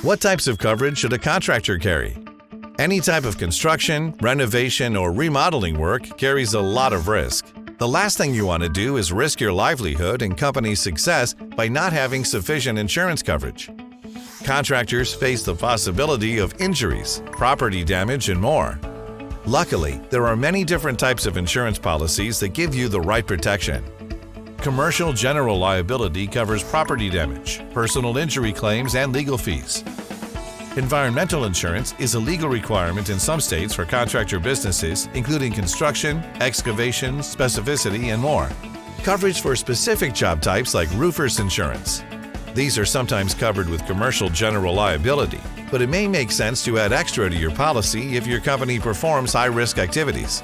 What types of coverage should a contractor carry? Any type of construction, renovation, or remodeling work carries a lot of risk. The last thing you want to do is risk your livelihood and company's success by not having sufficient insurance coverage. Contractors face the possibility of injuries, property damage, and more. Luckily, there are many different types of insurance policies that give you the right protection. Commercial general liability covers property damage, personal injury claims, and legal fees. Environmental insurance is a legal requirement in some states for contractor businesses, including construction, excavation, specificity, and more. Coverage for specific job types like roofer's insurance. These are sometimes covered with commercial general liability, but it may make sense to add extra to your policy if your company performs high-risk activities.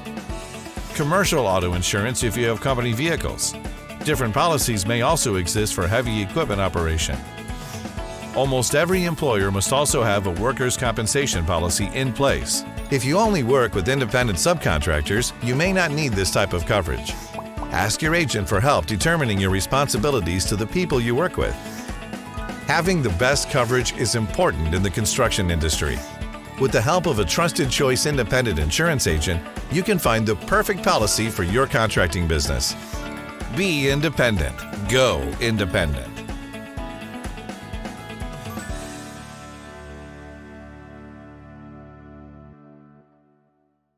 Commercial auto insurance if you have company vehicles. Different policies may also exist for heavy equipment operation. Almost every employer must also have a workers' compensation policy in place. If you only work with independent subcontractors, you may not need this type of coverage. Ask your agent for help determining your responsibilities to the people you work with. Having the best coverage is important in the construction industry. With the help of a trusted choice independent insurance agent, you can find the perfect policy for your contracting business. Be independent. Go independent.